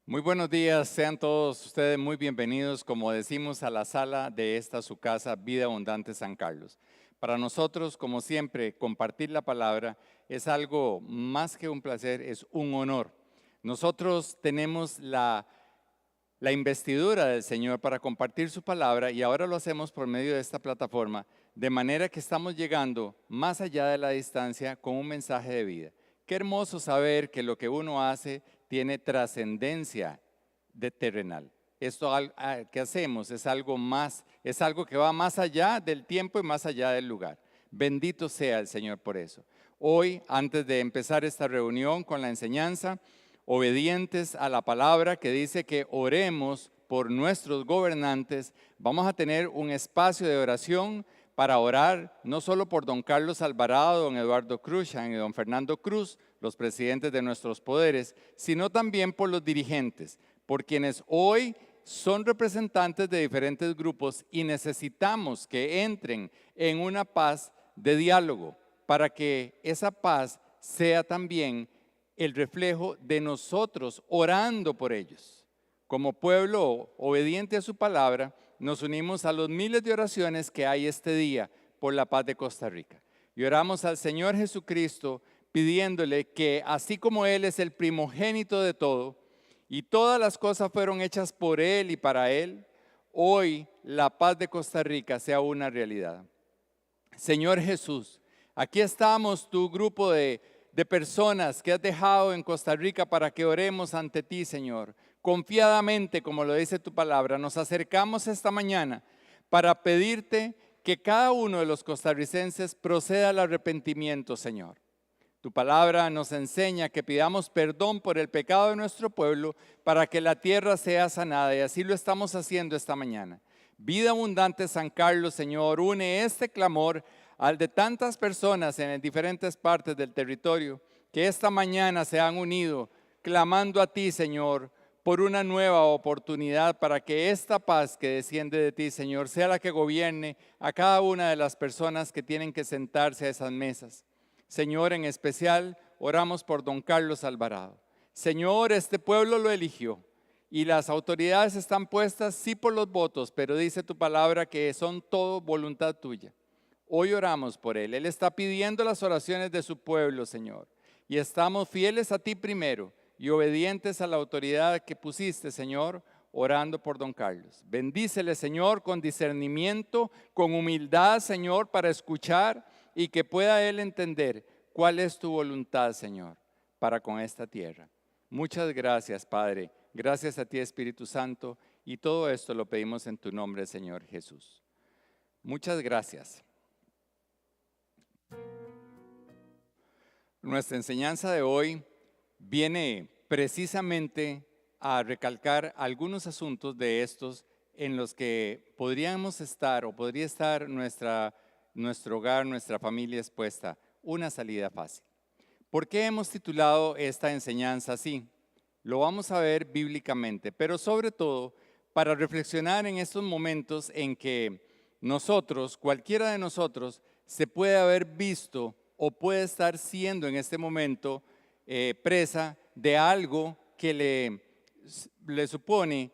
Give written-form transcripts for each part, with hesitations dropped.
Muy buenos días, sean todos ustedes muy bienvenidos, como decimos, a la sala de esta su casa, Vida Abundante San Carlos. Para nosotros, como siempre, compartir la palabra es algo más que un placer, es un honor. Nosotros tenemos la investidura del Señor para compartir su palabra y ahora lo hacemos por medio de esta plataforma, de manera que estamos llegando más allá de la distancia con un mensaje de vida. Qué hermoso saber que lo que uno hace tiene trascendencia de terrenal. Esto que hacemos es algo más, es algo que va más allá del tiempo y más allá del lugar. Bendito sea el Señor por eso. Hoy, antes de empezar esta reunión con la enseñanza, obedientes a la palabra que dice que oremos por nuestros gobernantes, vamos a tener un espacio de oración para orar no solo por don Carlos Alvarado, don Eduardo Cruzan y don Fernando Cruz, los presidentes de nuestros poderes, sino también por los dirigentes, por quienes hoy son representantes de diferentes grupos y necesitamos que entren en una paz de diálogo para que esa paz sea también el reflejo de nosotros orando por ellos. Como pueblo obediente a su palabra, nos unimos a los miles de oraciones que hay este día por la paz de Costa Rica. Y oramos al Señor Jesucristo pidiéndole que así como Él es el primogénito de todo y todas las cosas fueron hechas por Él y para Él, hoy la paz de Costa Rica sea una realidad. Señor Jesús, aquí estamos tu grupo de personas que has dejado en Costa Rica para que oremos ante ti, Señor. Confiadamente, como lo dice tu palabra, nos acercamos esta mañana para pedirte que cada uno de los costarricenses proceda al arrepentimiento, Señor. Tu palabra nos enseña que pidamos perdón por el pecado de nuestro pueblo para que la tierra sea sanada y así lo estamos haciendo esta mañana. Vida Abundante San Carlos, Señor, une este clamor al de tantas personas en diferentes partes del territorio que esta mañana se han unido clamando a ti, Señor, por una nueva oportunidad para que esta paz que desciende de ti, Señor, sea la que gobierne a cada una de las personas que tienen que sentarse a esas mesas. Señor, en especial, oramos por don Carlos Alvarado. Señor, este pueblo lo eligió y las autoridades están puestas sí por los votos, pero dice tu palabra que son todo voluntad tuya. Hoy oramos por él. Él está pidiendo las oraciones de su pueblo, Señor. Y estamos fieles a ti primero y obedientes a la autoridad que pusiste, Señor, orando por don Carlos. Bendícele, Señor, con discernimiento, con humildad, Señor, para escuchar y que pueda él entender cuál es tu voluntad, Señor, para con esta tierra. Muchas gracias, Padre. Gracias a ti, Espíritu Santo. Y todo esto lo pedimos en tu nombre, Señor Jesús. Muchas gracias. Nuestra enseñanza de hoy viene precisamente a recalcar algunos asuntos de estos en los que podríamos estar o podría estar nuestro hogar, nuestra familia expuesta, una salida fácil. ¿Por qué hemos titulado esta enseñanza así? Lo vamos a ver bíblicamente, pero sobre todo para reflexionar en estos momentos en que nosotros, cualquiera de nosotros, se puede haber visto o puede estar siendo en este momento presa de algo que le supone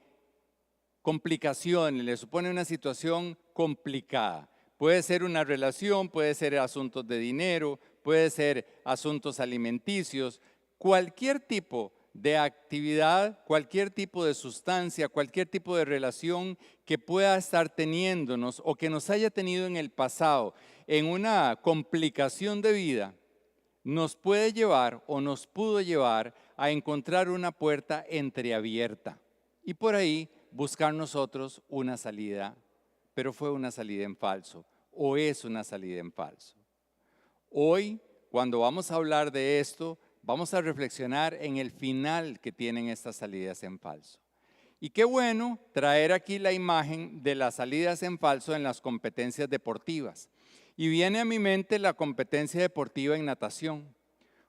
complicaciones, le supone una situación complicada. Puede ser una relación, puede ser asuntos de dinero, puede ser asuntos alimenticios, cualquier tipo de actividad, cualquier tipo de sustancia, cualquier tipo de relación que pueda estar teniéndonos o que nos haya tenido en el pasado en una complicación de vida, nos puede llevar o nos pudo llevar a encontrar una puerta entreabierta y por ahí buscar nosotros una salida, pero fue una salida en falso o es una salida en falso. Hoy, cuando vamos a hablar de esto, vamos a reflexionar en el final que tienen estas salidas en falso. Y qué bueno traer aquí la imagen de las salidas en falso en las competencias deportivas. Y viene a mi mente la competencia deportiva en natación.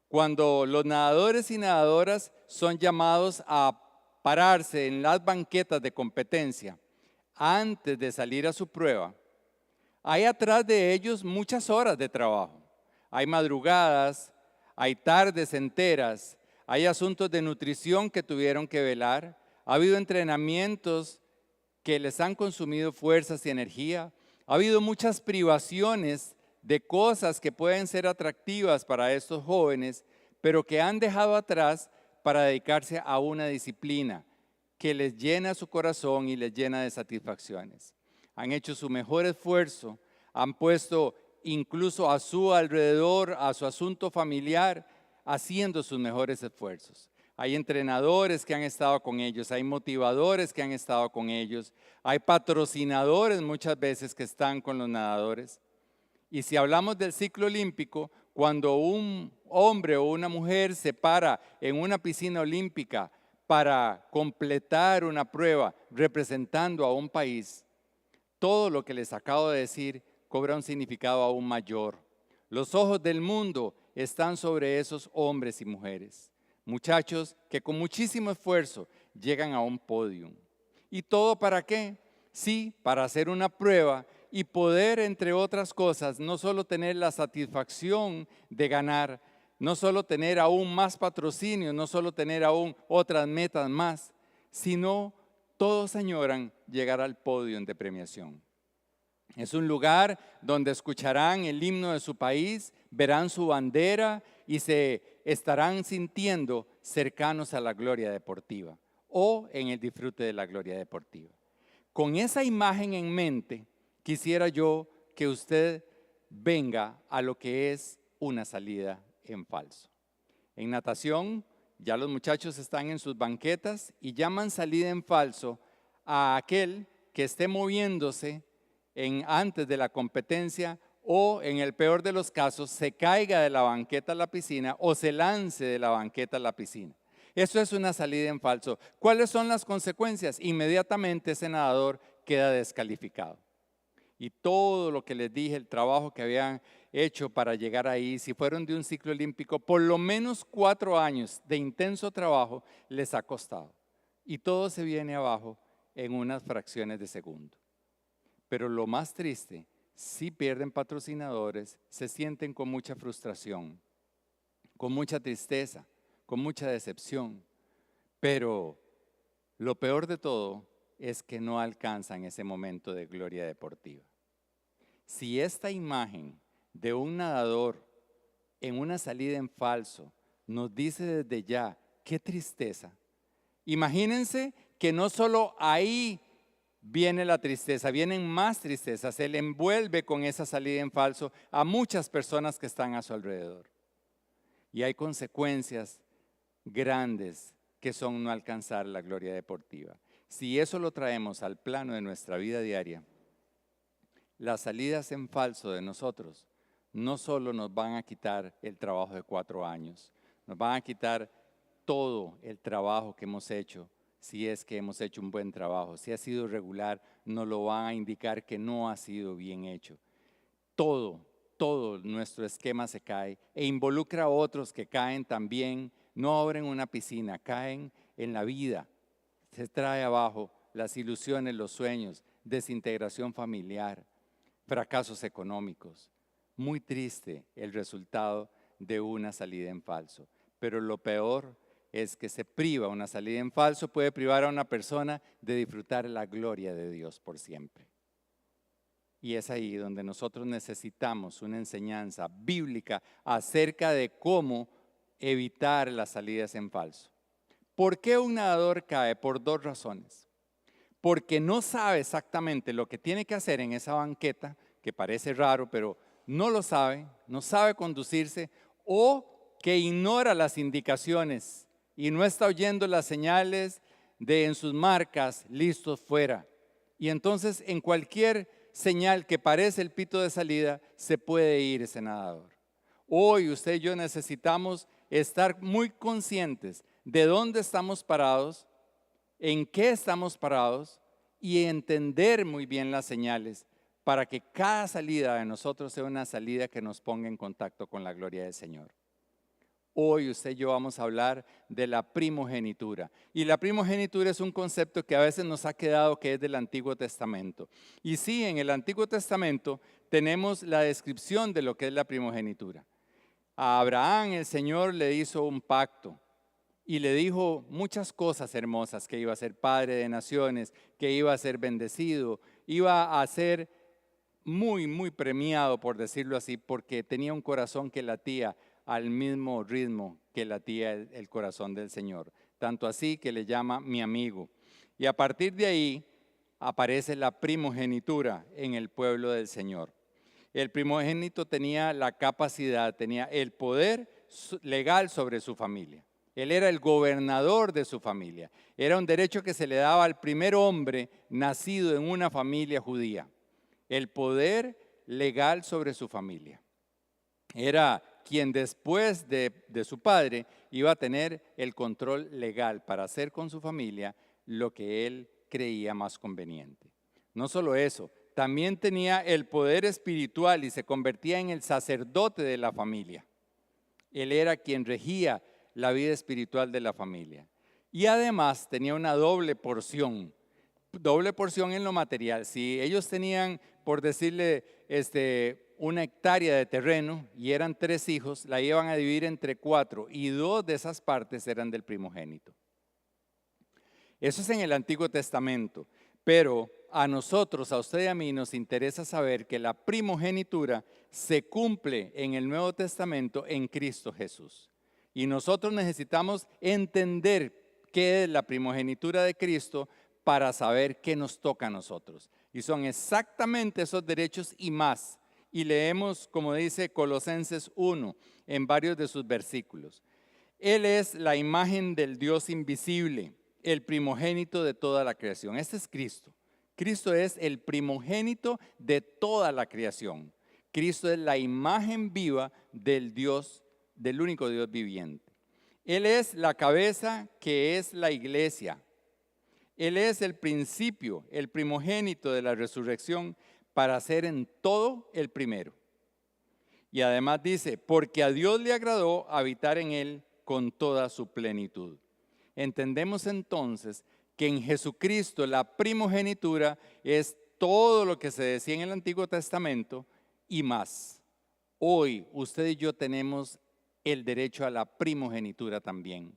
Cuando los nadadores y nadadoras son llamados a pararse en las banquetas de competencia antes de salir a su prueba, hay atrás de ellos muchas horas de trabajo. Hay madrugadas, hay tardes enteras, hay asuntos de nutrición que tuvieron que velar, ha habido entrenamientos que les han consumido fuerzas y energía, ha habido muchas privaciones de cosas que pueden ser atractivas para estos jóvenes, pero que han dejado atrás para dedicarse a una disciplina que les llena su corazón y les llena de satisfacciones. Han hecho su mejor esfuerzo, han puesto incluso a su alrededor, a su asunto familiar, haciendo sus mejores esfuerzos. Hay entrenadores que han estado con ellos, hay motivadores que han estado con ellos, hay patrocinadores muchas veces que están con los nadadores. Y si hablamos del ciclo olímpico, cuando un hombre o una mujer se para en una piscina olímpica para completar una prueba representando a un país, todo lo que les acabo de decir cobra un significado aún mayor. Los ojos del mundo están sobre esos hombres y mujeres, muchachos que con muchísimo esfuerzo llegan a un podio. ¿Y todo para qué? Sí, para hacer una prueba y poder, entre otras cosas, no solo tener la satisfacción de ganar, no solo tener aún más patrocinio, no solo tener aún otras metas más, sino todos añoran llegar al podio de premiación. Es un lugar donde escucharán el himno de su país, verán su bandera y se estarán sintiendo cercanos a la gloria deportiva o en el disfrute de la gloria deportiva. Con esa imagen en mente, quisiera yo que usted venga a lo que es una salida en falso. En natación, ya los muchachos están en sus banquetas y llaman salida en falso a aquel que esté moviéndose antes de la competencia o, en el peor de los casos, se caiga de la banqueta a la piscina o se lance de la banqueta a la piscina. Eso es una salida en falso. ¿Cuáles son las consecuencias? Inmediatamente ese nadador queda descalificado. Y todo lo que les dije, el trabajo que habían hecho para llegar ahí, si fueron de un ciclo olímpico, por lo menos 4 años de intenso trabajo les ha costado. Y todo se viene abajo en unas fracciones de segundo. Pero lo más triste, si pierden patrocinadores, se sienten con mucha frustración, con mucha tristeza, con mucha decepción. Pero lo peor de todo es que no alcanzan ese momento de gloria deportiva. Si esta imagen de un nadador en una salida en falso nos dice desde ya, qué tristeza. Imagínense que no solo ahí viene la tristeza, vienen más tristezas, se le envuelve con esa salida en falso a muchas personas que están a su alrededor. Y hay consecuencias grandes que son no alcanzar la gloria deportiva. Si eso lo traemos al plano de nuestra vida diaria, las salidas en falso de nosotros no solo nos van a quitar el trabajo de 4 años, nos van a quitar todo el trabajo que hemos hecho. Si es que hemos hecho un buen trabajo, si ha sido regular, nos lo van a indicar que no ha sido bien hecho. Todo nuestro esquema se cae e involucra a otros que caen también, no abren una piscina, caen en la vida. Se trae abajo las ilusiones, los sueños, desintegración familiar, fracasos económicos. Muy triste el resultado de una salida en falso, pero lo peor es que se priva. Una salida en falso puede privar a una persona de disfrutar la gloria de Dios por siempre. Y es ahí donde nosotros necesitamos una enseñanza bíblica acerca de cómo evitar las salidas en falso. ¿Por qué un nadador cae? Por 2 razones. Porque no sabe exactamente lo que tiene que hacer en esa banqueta, que parece raro, pero no lo sabe, no sabe conducirse, o que ignora las indicaciones y no está oyendo las señales de en sus marcas, listos fuera. Y entonces en cualquier señal que parece el pito de salida, se puede ir ese nadador. Hoy usted y yo necesitamos estar muy conscientes de dónde estamos parados, en qué estamos parados y entender muy bien las señales para que cada salida de nosotros sea una salida que nos ponga en contacto con la gloria del Señor. Hoy usted y yo vamos a hablar de la primogenitura. Y la primogenitura es un concepto que a veces nos ha quedado que es del Antiguo Testamento. Y sí, en el Antiguo Testamento tenemos la descripción de lo que es la primogenitura. A Abraham el Señor le hizo un pacto y le dijo muchas cosas hermosas, que iba a ser padre de naciones, que iba a ser bendecido, iba a ser muy, muy premiado, por decirlo así, porque tenía un corazón que latía al mismo ritmo que latía el corazón del Señor. Tanto así que le llama mi amigo. Y a partir de ahí aparece la primogenitura en el pueblo del Señor. El primogénito tenía la capacidad, tenía el poder legal sobre su familia. Él era el gobernador de su familia. Era un derecho que se le daba al primer hombre nacido en una familia judía. El poder legal sobre su familia. Era quien después de su padre iba a tener el control legal para hacer con su familia lo que él creía más conveniente. No solo eso, también tenía el poder espiritual y se convertía en el sacerdote de la familia. Él era quien regía la vida espiritual de la familia. Y además tenía una doble porción en lo material. Si ellos tenían, por decirle, una hectárea de terreno y eran 3 hijos, la iban a dividir entre 4 y 2 de esas partes eran del primogénito. Eso es en el Antiguo Testamento, pero a nosotros, a usted y a mí, nos interesa saber que la primogenitura se cumple en el Nuevo Testamento en Cristo Jesús. Y nosotros necesitamos entender qué es la primogenitura de Cristo para saber qué nos toca a nosotros. Y son exactamente esos derechos y más. Y leemos, como dice Colosenses 1, en varios de sus versículos. Él es la imagen del Dios invisible, el primogénito de toda la creación. Este es Cristo. Cristo es el primogénito de toda la creación. Cristo es la imagen viva del Dios, del único Dios viviente. Él es la cabeza que es la iglesia. Él es el principio, el primogénito de la resurrección para ser en todo el primero. Y además dice, porque a Dios le agradó habitar en él con toda su plenitud. Entendemos entonces que en Jesucristo la primogenitura es todo lo que se decía en el Antiguo Testamento y más. Hoy usted y yo tenemos el derecho a la primogenitura también.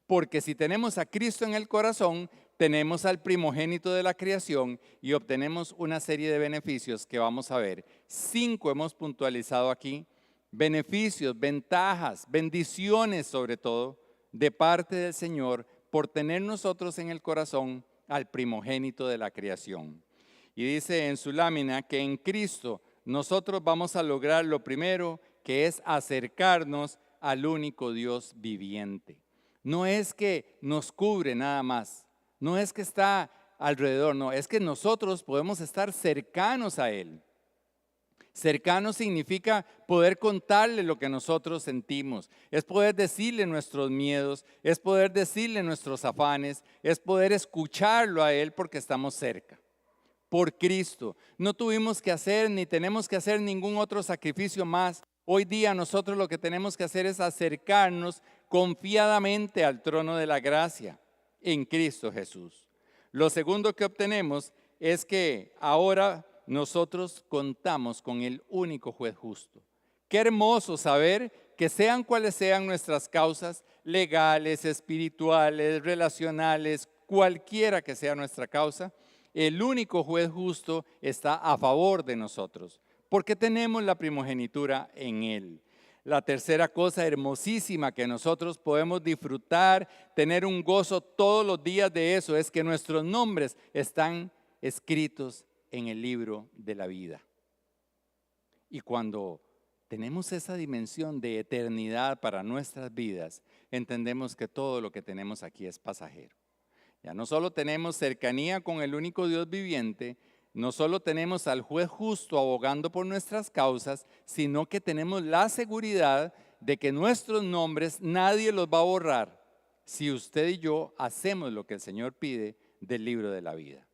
Porque si tenemos a Cristo en el corazón, tenemos al primogénito de la creación y obtenemos una serie de beneficios que vamos a ver. 5 hemos puntualizado aquí. Beneficios, ventajas, bendiciones sobre todo de parte del Señor por tener nosotros en el corazón al primogénito de la creación. Y dice en su lámina que en Cristo nosotros vamos a lograr lo primero, que es acercarnos al único Dios viviente. No es que nos cubre nada más, no es que está alrededor, no, es que nosotros podemos estar cercanos a Él. Cercano significa poder contarle lo que nosotros sentimos, es poder decirle nuestros miedos, es poder decirle nuestros afanes, es poder escucharlo a Él porque estamos cerca. Por Cristo, no tuvimos que hacer ni tenemos que hacer ningún otro sacrificio más. Hoy día nosotros lo que tenemos que hacer es acercarnos confiadamente al trono de la gracia en Cristo Jesús. Lo segundo que obtenemos es que ahora nosotros contamos con el único juez justo. Qué hermoso saber que sean cuales sean nuestras causas legales, espirituales, relacionales, cualquiera que sea nuestra causa, el único juez justo está a favor de nosotros, porque tenemos la primogenitura en Él. La tercera cosa hermosísima que nosotros podemos disfrutar, tener un gozo todos los días de eso, es que nuestros nombres están escritos en el libro de la vida. Y cuando tenemos esa dimensión de eternidad para nuestras vidas, entendemos que todo lo que tenemos aquí es pasajero. Ya no solo tenemos cercanía con el único Dios viviente, no solo tenemos al juez justo abogando por nuestras causas, sino que tenemos la seguridad de que nuestros nombres nadie los va a borrar si usted y yo hacemos lo que el Señor pide del libro de la vida.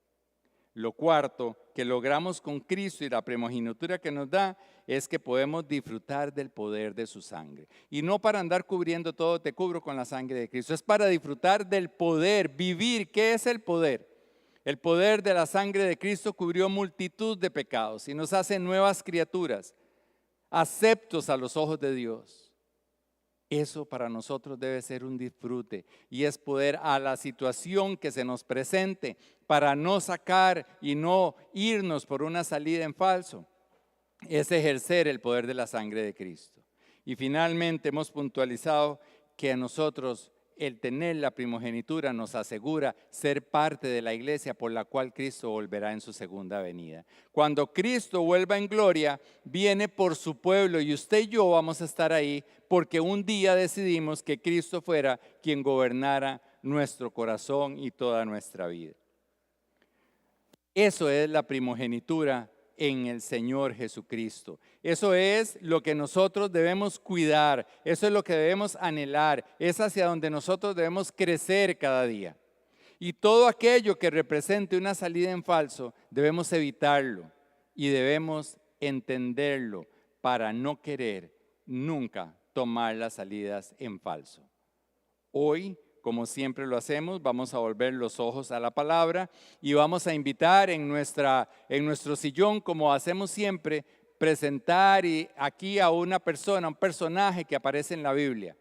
Lo cuarto que logramos con Cristo y la primogenitura que nos da es que podemos disfrutar del poder de su sangre. Y no para andar cubriendo todo, te cubro con la sangre de Cristo. Es para disfrutar del poder, vivir. ¿Qué es el poder? El poder de la sangre de Cristo cubrió multitud de pecados y nos hace nuevas criaturas, aceptos a los ojos de Dios. Eso para nosotros debe ser un disfrute y es poder a la situación que se nos presente para no sacar y no irnos por una salida en falso. Es ejercer el poder de la sangre de Cristo. Y finalmente hemos puntualizado que a nosotros el tener la primogenitura nos asegura ser parte de la iglesia por la cual Cristo volverá en su segunda venida. Cuando Cristo vuelva en gloria, viene por su pueblo y usted y yo vamos a estar ahí porque un día decidimos que Cristo fuera quien gobernara nuestro corazón y toda nuestra vida. Eso es la primogenitura en el Señor Jesucristo. Eso es lo que nosotros debemos cuidar, eso es lo que debemos anhelar, es hacia donde nosotros debemos crecer cada día. Y todo aquello que represente una salida en falso, debemos evitarlo y debemos entenderlo para no querer nunca tomar las salidas en falso. Hoy, como siempre lo hacemos, vamos a volver los ojos a la palabra y vamos a invitar en nuestro sillón, como hacemos siempre, presentar aquí a una persona, un personaje que aparece en la Biblia.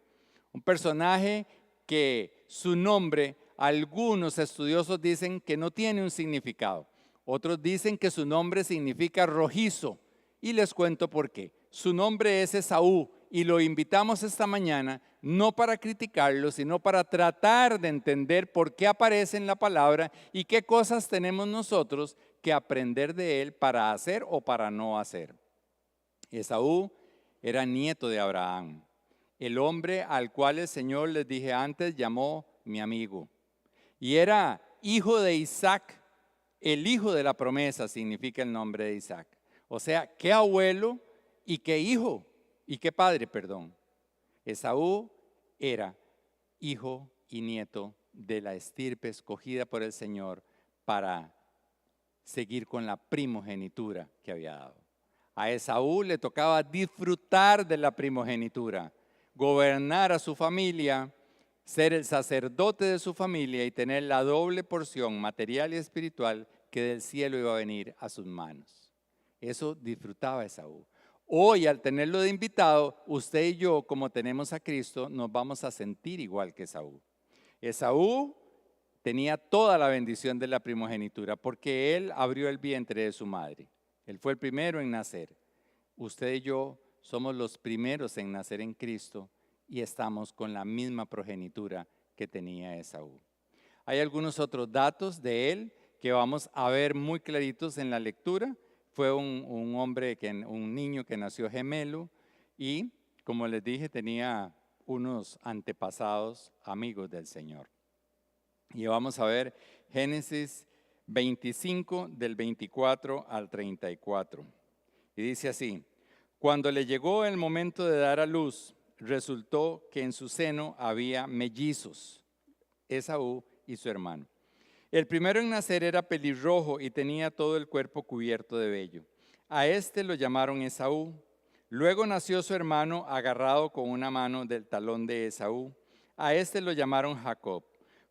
Un personaje que su nombre, algunos estudiosos dicen que no tiene un significado. Otros dicen que su nombre significa rojizo. Y les cuento por qué. Su nombre es Esaú. Y lo invitamos esta mañana, no para criticarlo, sino para tratar de entender por qué aparece en la palabra y qué cosas tenemos nosotros que aprender de él para hacer o para no hacer. Esaú era nieto de Abraham, el hombre al cual el Señor, les dije antes, llamó mi amigo. Y era hijo de Isaac, el hijo de la promesa significa el nombre de Isaac. O sea, qué abuelo y qué hijo. ¿Y qué padre, perdón? Esaú era hijo y nieto de la estirpe escogida por el Señor para seguir con la primogenitura que había dado. A Esaú le tocaba disfrutar de la primogenitura, gobernar a su familia, ser el sacerdote de su familia y tener la doble porción material y espiritual que del cielo iba a venir a sus manos. Eso disfrutaba Esaú. Hoy, al tenerlo de invitado, usted y yo, como tenemos a Cristo, nos vamos a sentir igual que Esaú. Esaú tenía toda la bendición de la primogenitura porque él abrió el vientre de su madre. Él fue el primero en nacer. Usted y yo somos los primeros en nacer en Cristo y estamos con la misma progenitura que tenía Esaú. Hay algunos otros datos de él que vamos a ver muy claritos en la lectura. Fue un niño que nació gemelo y, como les dije, tenía unos antepasados amigos del Señor. Y vamos a ver Génesis 25 del 24 al 34. Y dice así: cuando le llegó el momento de dar a luz, resultó que en su seno había mellizos, Esaú y su hermano. El primero en nacer era pelirrojo y tenía todo el cuerpo cubierto de vello. A este lo llamaron Esaú. Luego nació su hermano agarrado con una mano del talón de Esaú. A este lo llamaron Jacob.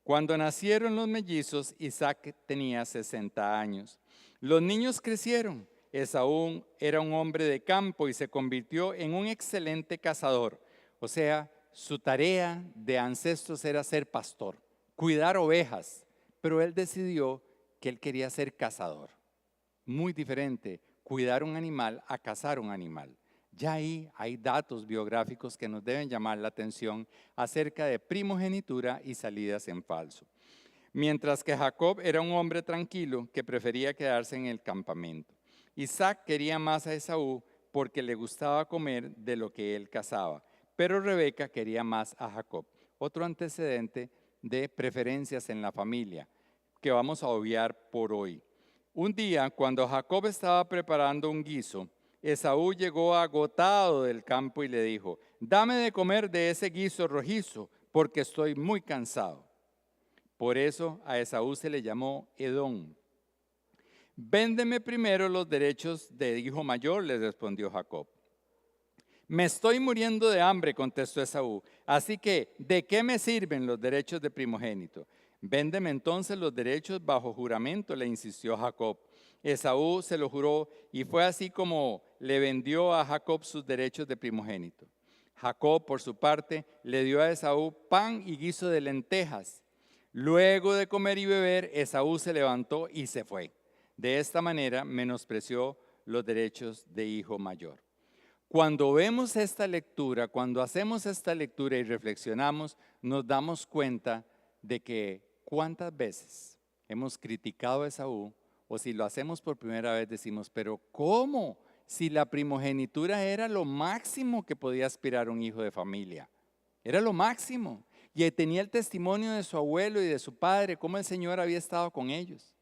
Cuando nacieron los mellizos, Isaac tenía 60 años. Los niños crecieron. Esaú era un hombre de campo y se convirtió en un excelente cazador. O sea, su tarea de ancestros era ser pastor, cuidar ovejas. Pero él decidió que él quería ser cazador. Muy diferente, cuidar un animal a cazar un animal. Ya ahí hay datos biográficos que nos deben llamar la atención acerca de primogenitura y salidas en falso. Mientras que Jacob era un hombre tranquilo que prefería quedarse en el campamento. Isaac quería más a Esaú porque le gustaba comer de lo que él cazaba, pero Rebeca quería más a Jacob. Otro antecedente de preferencias en la familia que vamos a obviar por hoy. Un día, cuando Jacob estaba preparando un guiso, Esaú llegó agotado del campo y le dijo: dame de comer de ese guiso rojizo, porque estoy muy cansado. Por eso a Esaú se le llamó Edom. Véndeme primero los derechos de hijo mayor, le respondió Jacob. Me estoy muriendo de hambre, contestó Esaú, así que ¿de qué me sirven los derechos de primogénito? Véndeme entonces los derechos bajo juramento, le insistió Jacob. Esaú se lo juró y fue así como le vendió a Jacob sus derechos de primogénito. Jacob, por su parte, le dio a Esaú pan y guiso de lentejas. Luego de comer y beber, Esaú se levantó y se fue. De esta manera menospreció los derechos de hijo mayor. Cuando vemos esta lectura, cuando hacemos esta lectura y reflexionamos, nos damos cuenta de que cuántas veces hemos criticado a Esaú, o si lo hacemos por primera vez decimos, pero ¿cómo? Si la primogenitura era lo máximo que podía aspirar un hijo de familia, era lo máximo. Y tenía el testimonio de su abuelo y de su padre, cómo el Señor había estado con ellos.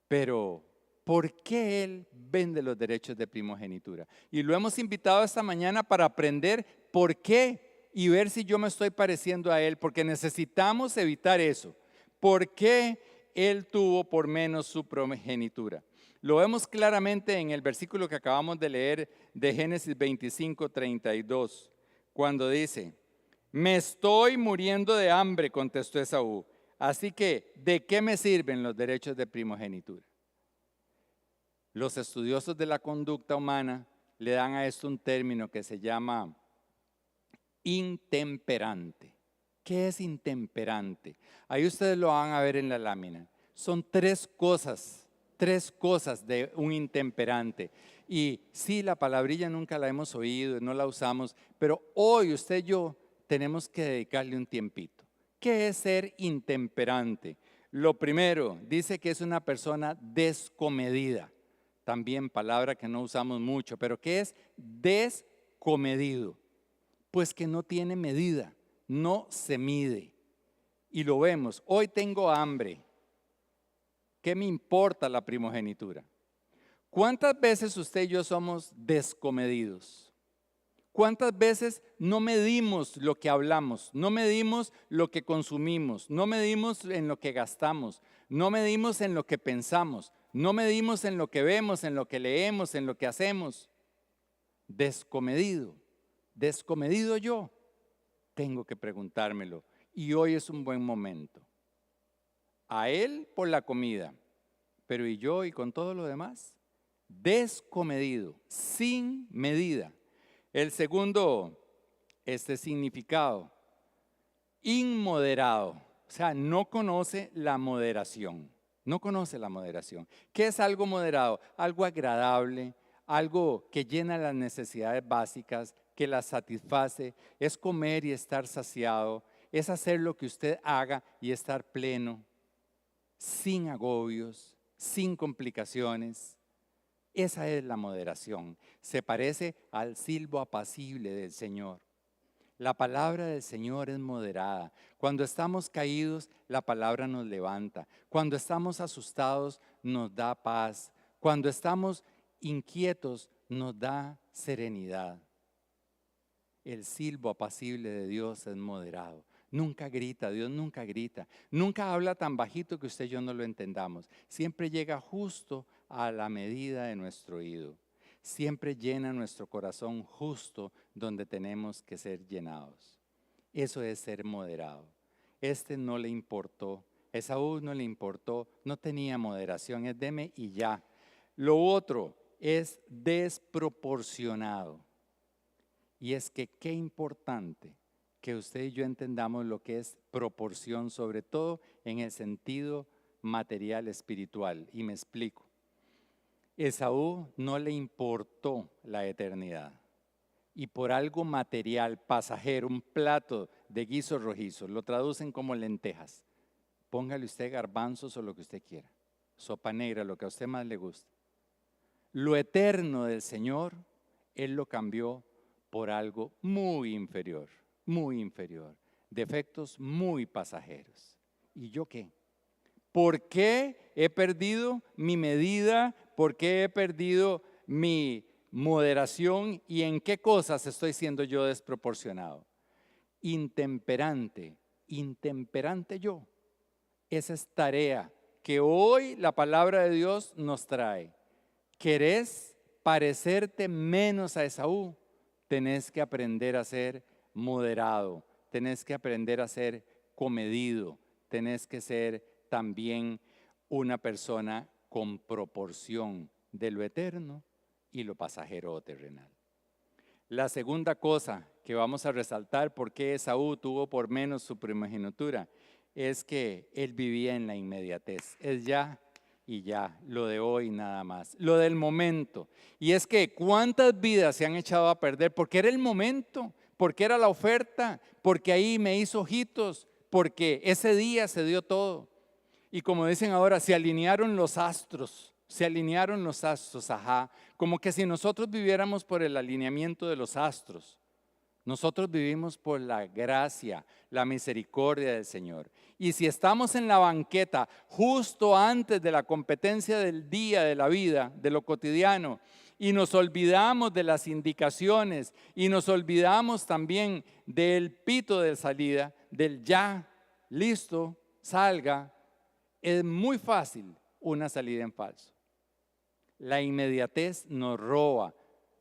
Pero, ¿por qué Él vende los derechos de primogenitura? Y lo hemos invitado esta mañana para aprender por qué y ver si yo me estoy pareciendo a Él, porque necesitamos evitar eso. ¿Por qué Él tuvo por menos su primogenitura? Lo vemos claramente en el versículo que acabamos de leer de Génesis 25:32, cuando dice: me estoy muriendo de hambre, contestó Esaú. Así que, ¿de qué me sirven los derechos de primogenitura? Los estudiosos de la conducta humana le dan a esto un término que se llama intemperante. ¿Qué es intemperante? Ahí ustedes lo van a ver en la lámina. Son tres cosas de un intemperante. Y sí, la palabrilla nunca la hemos oído, no la usamos, pero hoy usted y yo tenemos que dedicarle un tiempito. ¿Qué es ser intemperante? Lo primero, dice que es una persona descomedida. También palabra que no usamos mucho, pero ¿qué es descomedido? Pues que no tiene medida, no se mide. Y lo vemos, hoy tengo hambre. ¿Qué me importa la primogenitura? ¿Cuántas veces usted y yo somos descomedidos? ¿Cuántas veces no medimos lo que hablamos? No medimos lo que consumimos, no medimos en lo que gastamos, no medimos en lo que pensamos, no medimos en lo que vemos, en lo que leemos, en lo que hacemos. Descomedido, descomedido yo, tengo que preguntármelo. Y hoy es un buen momento. A él por la comida, pero ¿y yo y con todo lo demás? Descomedido, sin medida. El segundo significado, inmoderado, o sea, no conoce la moderación, no conoce la moderación. ¿Qué es algo moderado? Algo agradable, algo que llena las necesidades básicas, que las satisface, es comer y estar saciado, es hacer lo que usted haga y estar pleno, sin agobios, sin complicaciones. Esa es la moderación. Se parece al silbo apacible del Señor. La palabra del Señor es moderada. Cuando estamos caídos, la palabra nos levanta. Cuando estamos asustados, nos da paz. Cuando estamos inquietos, nos da serenidad. El silbo apacible de Dios es moderado. Nunca grita, Dios nunca grita. Nunca habla tan bajito que usted y yo no lo entendamos. Siempre llega justo a la medida de nuestro oído. Siempre llena nuestro corazón justo donde tenemos que ser llenados. Eso es ser moderado. No le importó, Esaú no le importó, no tenía moderación, es deme y ya. Lo otro es desproporcionado. Y es que qué importante que usted y yo entendamos lo que es proporción, sobre todo en el sentido material espiritual. Y me explico. Esaú no le importó la eternidad. Y por algo material, pasajero, un plato de guiso rojizo, lo traducen como lentejas. Póngale usted garbanzos o lo que usted quiera. Sopa negra, lo que a usted más le guste. Lo eterno del Señor, Él lo cambió por algo muy inferior, de efectos muy pasajeros. ¿Y yo qué? ¿Por qué he perdido mi medida? ¿Por qué he perdido mi moderación? ¿Y en qué cosas estoy siendo yo desproporcionado? Intemperante yo. Esa es tarea que hoy la palabra de Dios nos trae. ¿Querés parecerte menos a Esaú? Tenés que aprender a ser moderado, tenés que aprender a ser comedido, tenés que ser también una persona con proporción de lo eterno y lo pasajero o terrenal. La segunda cosa que vamos a resaltar por qué Esaú tuvo por menos su primogenitura, es que él vivía en la inmediatez. Es ya y ya, lo de hoy nada más, lo del momento. Y es que cuántas vidas se han echado a perder porque era el momento, porque era la oferta, porque ahí me hizo ojitos, porque ese día se dio todo. Y como dicen ahora, se alinearon los astros, ajá, como que si nosotros viviéramos por el alineamiento de los astros. Nosotros vivimos por la gracia, la misericordia del Señor. Y si estamos en la banqueta justo antes de la competencia del día de la vida, de lo cotidiano, y nos olvidamos de las indicaciones y nos olvidamos también del pito de salida, del ya, listo, salga, es muy fácil una salida en falso. La inmediatez nos roba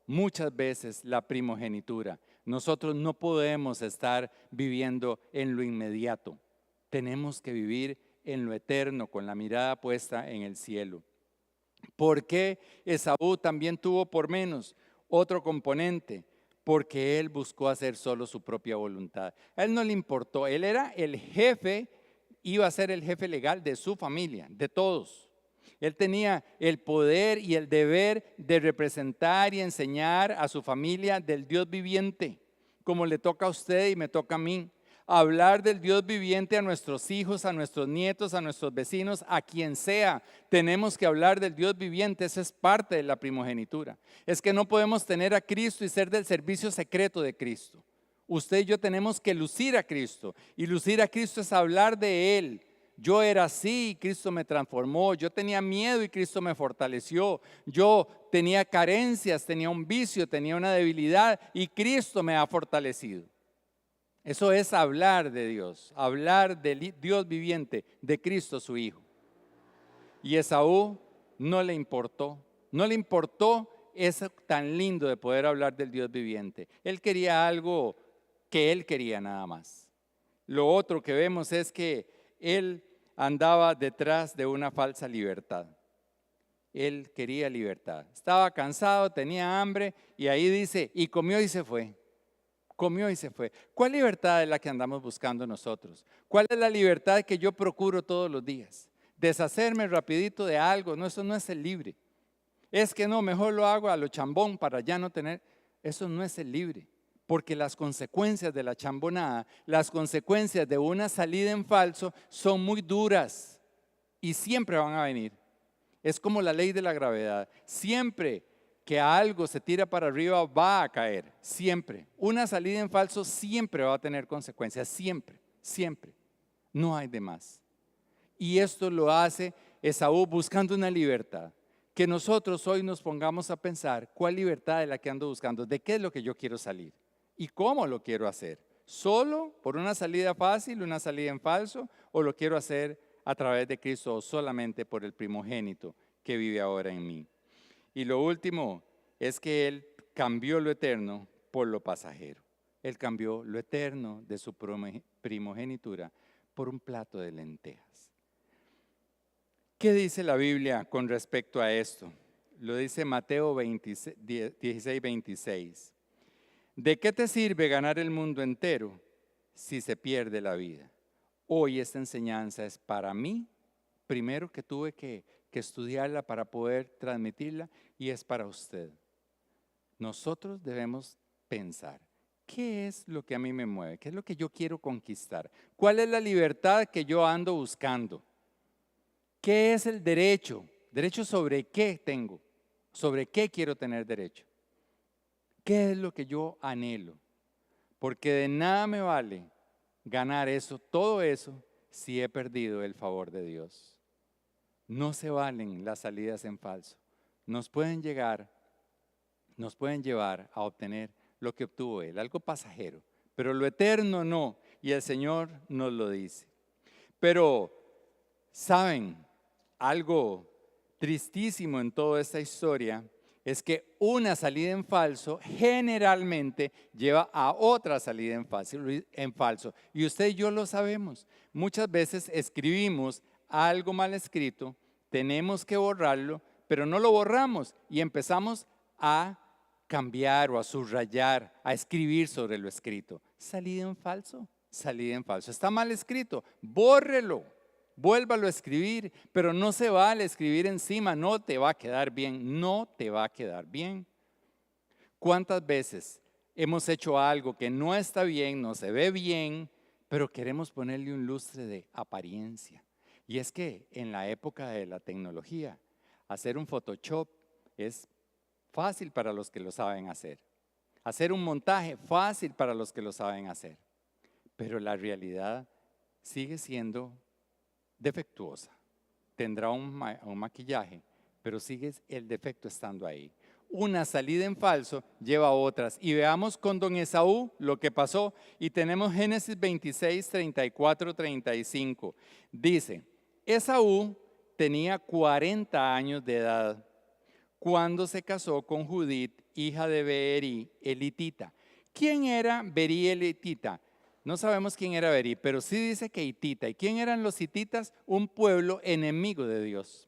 muchas veces la primogenitura. Nosotros no podemos estar viviendo en lo inmediato. Tenemos que vivir en lo eterno, con la mirada puesta en el cielo. ¿Por qué Esaú también tuvo por menos? Otro componente, porque él buscó hacer solo su propia voluntad. A él no le importó, él era el jefe, iba a ser el jefe legal de su familia, de todos. Él tenía el poder y el deber de representar y enseñar a su familia del Dios viviente, como le toca a usted y me toca a mí. Hablar del Dios viviente a nuestros hijos, a nuestros nietos, a nuestros vecinos, a quien sea. Tenemos que hablar del Dios viviente, eso es parte de la primogenitura. Es que no podemos tener a Cristo y ser del servicio secreto de Cristo. Usted y yo tenemos que lucir a Cristo, y lucir a Cristo es hablar de Él. Yo era así y Cristo me transformó. Yo tenía miedo y Cristo me fortaleció. Yo tenía carencias, tenía un vicio, tenía una debilidad y Cristo me ha fortalecido. Eso es hablar de Dios, hablar del Dios viviente, de Cristo su Hijo. Y Esaú no le importó eso tan lindo de poder hablar del Dios viviente. Él quería algo que él quería nada más. Lo otro que vemos es que él andaba detrás de una falsa libertad. Él quería libertad. Estaba cansado, tenía hambre y ahí dice, y comió y se fue. Comió y se fue. ¿Cuál libertad es la que andamos buscando nosotros? ¿Cuál es la libertad que yo procuro todos los días? Deshacerme rapidito de algo. No, eso no es ser libre. Es que no, mejor lo hago a lo chambón para ya no tener. Eso no es ser libre. Porque las consecuencias de la chambonada, las consecuencias de una salida en falso son muy duras y siempre van a venir. Es como la ley de la gravedad. Siempre que algo se tira para arriba va a caer, siempre. Una salida en falso siempre va a tener consecuencias, siempre, siempre. No hay de más. Y esto lo hace Esaú buscando una libertad. Que nosotros hoy nos pongamos a pensar cuál libertad es la que ando buscando, de qué es lo que yo quiero salir y cómo lo quiero hacer. ¿Solo por una salida fácil, una salida en falso, o lo quiero hacer a través de Cristo o solamente por el primogénito que vive ahora en mí? Y lo último es que Él cambió lo eterno por lo pasajero. Él cambió lo eterno de su primogenitura por un plato de lentejas. ¿Qué dice la Biblia con respecto a esto? Lo dice Mateo 16, 26. ¿De qué te sirve ganar el mundo entero si se pierde la vida? Hoy esta enseñanza es para mí, primero que tuve que estudiarla para poder transmitirla, y es para usted. Nosotros debemos pensar, ¿qué es lo que a mí me mueve? ¿Qué es lo que yo quiero conquistar? ¿Cuál es la libertad que yo ando buscando? ¿Qué es el derecho? ¿Derecho sobre qué tengo? ¿Sobre qué quiero tener derecho? ¿Qué es lo que yo anhelo? Porque de nada me vale ganar eso, todo eso, si he perdido el favor de Dios. No se valen las salidas en falso. Nos pueden llevar a obtener lo que obtuvo Él, algo pasajero, pero lo eterno no, y el Señor nos lo dice. Pero, ¿saben? Algo tristísimo en toda esta historia es que una salida en falso generalmente lleva a otra salida en falso. Y usted y yo lo sabemos. Muchas veces escribimos algo mal escrito, tenemos que borrarlo, pero no lo borramos y empezamos a cambiar o a subrayar, a escribir sobre lo escrito. Salida en falso, salida en falso. Está mal escrito, bórrelo, vuélvalo a escribir, pero no se vale escribir encima, no te va a quedar bien, no te va a quedar bien. ¿Cuántas veces hemos hecho algo que no está bien, no se ve bien, pero queremos ponerle un lustre de apariencia? Y es que en la época de la tecnología, hacer un Photoshop es fácil para los que lo saben hacer. Hacer un montaje, fácil para los que lo saben hacer. Pero la realidad sigue siendo defectuosa. Tendrá un maquillaje, pero sigue el defecto estando ahí. Una salida en falso lleva a otras. Y veamos con don Esaú lo que pasó. Y tenemos Génesis 26, 34, 35. Dice, Esaú tenía 40 años de edad cuando se casó con Judith, hija de Beeri, elitita. ¿Quién era Beeri elitita? No sabemos quién era Beeri, pero sí dice que hitita. ¿Y quién eran los hititas? Un pueblo enemigo de Dios.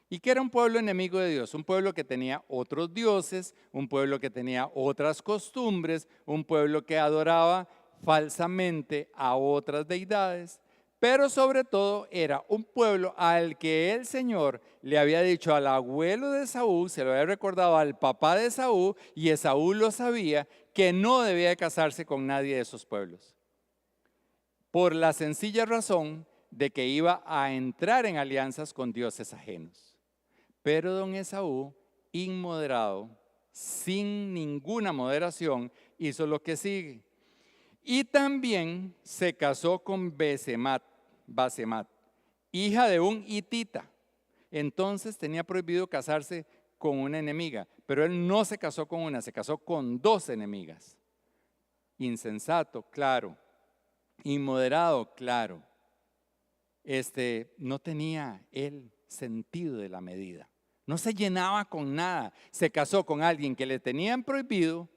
¿Y qué era un pueblo enemigo de Dios? Un pueblo que tenía otros dioses, un pueblo que tenía otras costumbres, un pueblo que adoraba falsamente a otras deidades, pero sobre todo era un pueblo al que el Señor le había dicho al abuelo de Esaú, se lo había recordado al papá de Esaú, y Esaú lo sabía, que no debía de casarse con nadie de esos pueblos, por la sencilla razón de que iba a entrar en alianzas con dioses ajenos. Pero don Esaú, inmoderado, sin ninguna moderación, hizo lo que sigue. Y también se casó con Basemat, hija de un hitita. Entonces tenía prohibido casarse con una enemiga, pero él no se casó con una, se casó con dos enemigas. Insensato, claro. Inmoderado, claro. No tenía el sentido de la medida. No se llenaba con nada. Se casó con alguien que le tenían prohibido,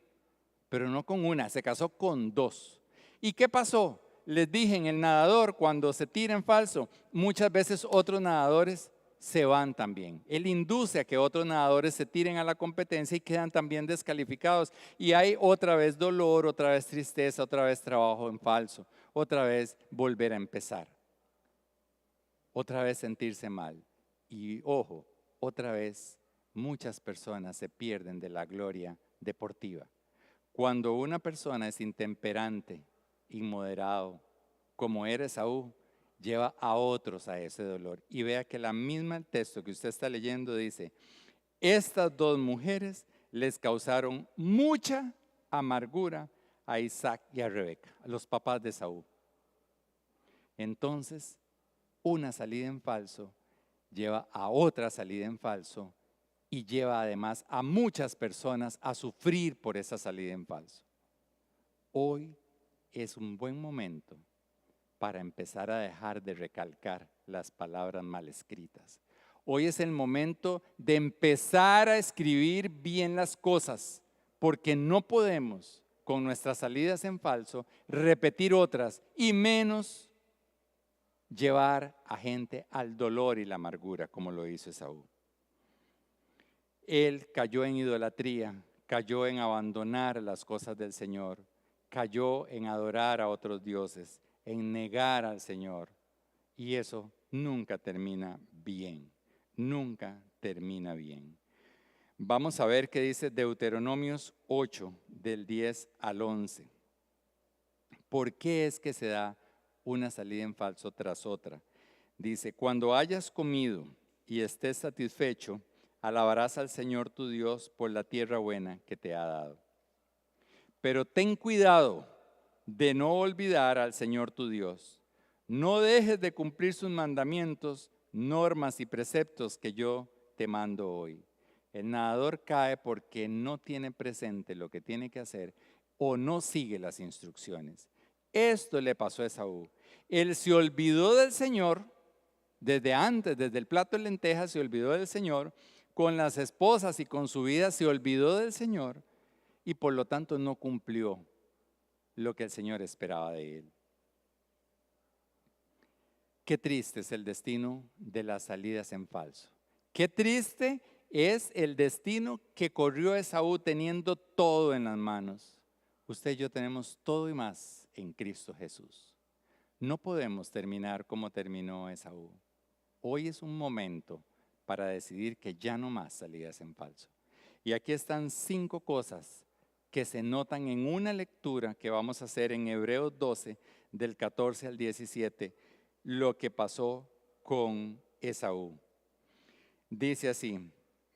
pero no con una, se casó con dos. ¿Y qué pasó? Les dije, en el nadador, cuando se tira en falso, muchas veces otros nadadores se van también. Él induce a que otros nadadores se tiren a la competencia y quedan también descalificados. Y hay otra vez dolor, otra vez tristeza, otra vez trabajo en falso, otra vez volver a empezar, otra vez sentirse mal. Y ojo, otra vez muchas personas se pierden de la gloria deportiva. Cuando una persona es intemperante, inmoderado, como era Esaú, lleva a otros a ese dolor. Y vea que la misma texto que usted está leyendo dice, estas dos mujeres les causaron mucha amargura a Isaac y a Rebeca, a los papás de Esaú. Entonces, una salida en falso lleva a otra salida en falso y lleva además a muchas personas a sufrir por esa salida en falso. Hoy es un buen momento para empezar a dejar de recalcar las palabras mal escritas. Hoy es el momento de empezar a escribir bien las cosas, porque no podemos con nuestras salidas en falso repetir otras y menos llevar a gente al dolor y la amargura como lo hizo Esaú. Él cayó en idolatría, cayó en abandonar las cosas del Señor, cayó en adorar a otros dioses, en negar al Señor. Y eso nunca termina bien, nunca termina bien. Vamos a ver qué dice Deuteronomios 8, del 10 al 11. ¿Por qué es que se da una salida en falso tras otra? Dice, cuando hayas comido y estés satisfecho, alabarás al Señor tu Dios por la tierra buena que te ha dado. Pero ten cuidado de no olvidar al Señor tu Dios. No dejes de cumplir sus mandamientos, normas y preceptos que yo te mando hoy. El nadador cae porque no tiene presente lo que tiene que hacer o no sigue las instrucciones. Esto le pasó a Esaú. Él se olvidó del Señor desde antes, desde el plato de lentejas se olvidó del Señor, con las esposas y con su vida se olvidó del Señor y por lo tanto no cumplió lo que el Señor esperaba de él. Qué triste es el destino de las salidas en falso. Qué triste es el destino que corrió Esaú teniendo todo en las manos. Usted y yo tenemos todo y más en Cristo Jesús. No podemos terminar como terminó Esaú. Hoy es un momento para decidir que ya no más salidas en falso. Y aquí están 5 cosas que se notan en una lectura que vamos a hacer en Hebreos 12, del 14 al 17, lo que pasó con Esaú. Dice así: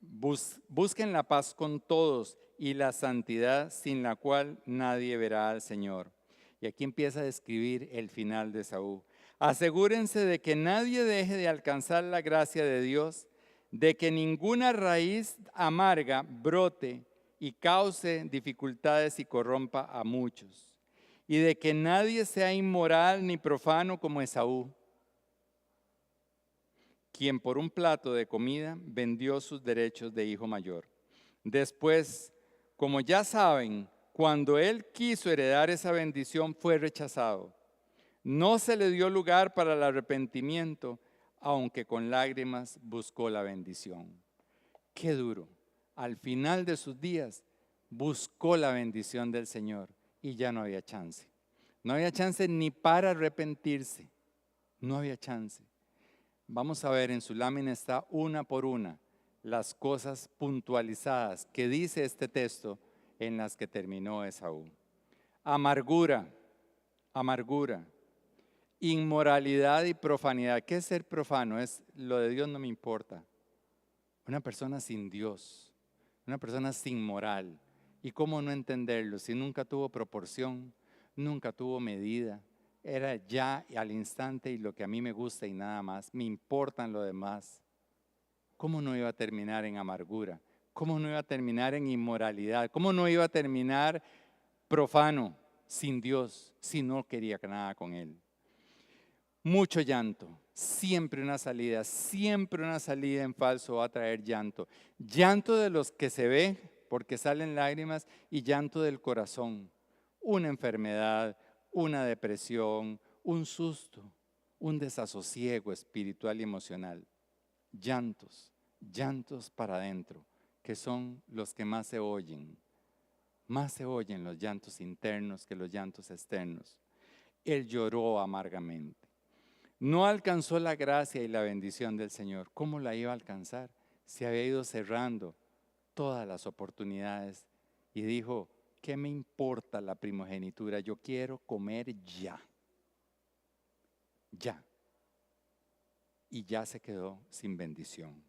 busquen la paz con todos y la santidad sin la cual nadie verá al Señor. Y aquí empieza a describir el final de Esaú. Asegúrense de que nadie deje de alcanzar la gracia de Dios, de que ninguna raíz amarga brote y cause dificultades y corrompa a muchos, y de que nadie sea inmoral ni profano como Esaú, quien por un plato de comida vendió sus derechos de hijo mayor. Después, como ya saben, cuando él quiso heredar esa bendición fue rechazado. No se le dio lugar para el arrepentimiento, aunque con lágrimas buscó la bendición. Qué duro. Al final de sus días buscó la bendición del Señor y ya no había chance. No había chance ni para arrepentirse. No había chance. Vamos a ver, en su lámina está una por una las cosas puntualizadas que dice este texto en las que terminó Esaú. Amargura, amargura, inmoralidad y profanidad. ¿Qué es ser profano? Es lo de Dios no me importa. Una persona sin Dios, una persona sin moral. ¿Y cómo no entenderlo? Si nunca tuvo proporción, nunca tuvo medida. Era ya al instante y lo que a mí me gusta y nada más. Me importan lo demás. ¿Cómo no iba a terminar en amargura? ¿Cómo no iba a terminar en inmoralidad? ¿Cómo no iba a terminar profano, sin Dios, si no quería nada con Él? Mucho llanto, siempre una salida en falso va a traer llanto. Llanto de los que se ve porque salen lágrimas y llanto del corazón. Una enfermedad, una depresión, un susto, un desasosiego espiritual y emocional. Llantos para adentro, que son los que más se oyen. Más se oyen los llantos internos que los llantos externos. Él lloró amargamente. No alcanzó la gracia y la bendición del Señor. ¿Cómo la iba a alcanzar? Se había ido cerrando todas las oportunidades y dijo: ¿qué me importa la primogenitura? Yo quiero comer ya. Ya. Y ya se quedó sin bendición.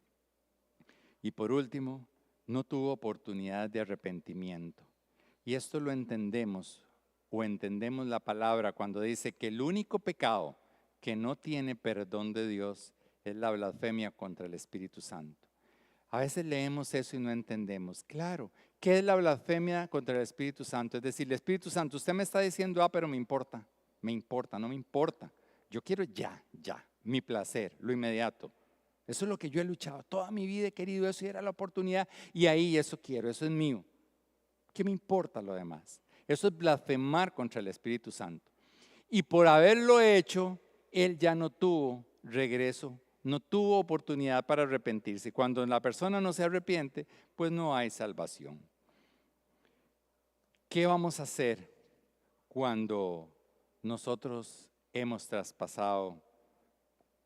Y por último, no tuvo oportunidad de arrepentimiento. Y esto lo entendemos, o entendemos la palabra cuando dice que el único pecado que no tiene perdón de Dios es la blasfemia contra el Espíritu Santo. A veces leemos eso y no entendemos. Claro, ¿qué es la blasfemia contra el Espíritu Santo? Es decir, el Espíritu Santo, usted me está diciendo, pero me importa, no me importa. Yo quiero ya, mi placer, lo inmediato. Eso es lo que yo he luchado toda mi vida, he querido eso y era la oportunidad y ahí eso quiero, eso es mío. ¿Qué me importa lo demás? Eso es blasfemar contra el Espíritu Santo. Y por haberlo hecho, él ya no tuvo regreso, no tuvo oportunidad para arrepentirse. Cuando la persona no se arrepiente, pues no hay salvación. ¿Qué vamos a hacer cuando nosotros hemos traspasado,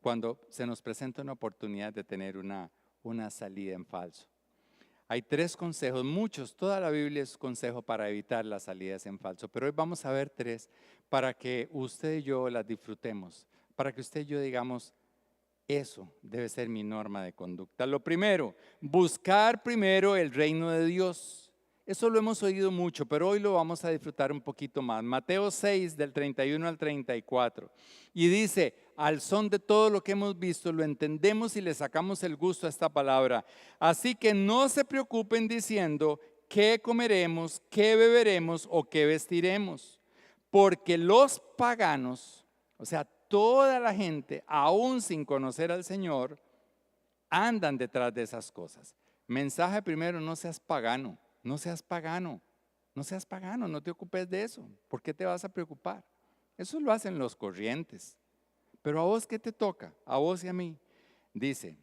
cuando se nos presenta una oportunidad de tener una salida en falso? Hay 3 consejos, muchos, toda la Biblia es consejo para evitar las salidas en falso, pero hoy vamos a ver 3 para que usted y yo las disfrutemos, para que usted y yo digamos, eso debe ser mi norma de conducta. Lo primero, buscar primero el reino de Dios. Eso lo hemos oído mucho, pero hoy lo vamos a disfrutar un poquito más. Mateo 6, del 31 al 34. Y dice: al son de todo lo que hemos visto, lo entendemos y le sacamos el gusto a esta palabra. Así que no se preocupen diciendo: ¿qué comeremos, qué beberemos o qué vestiremos? Porque los paganos, o sea, toda la gente, aún sin conocer al Señor, andan detrás de esas cosas. Mensaje primero: no seas pagano. No seas pagano, no te ocupes de eso. ¿Por qué te vas a preocupar? Eso lo hacen los corrientes. Pero a vos, ¿qué te toca? A vos y a mí. Dice: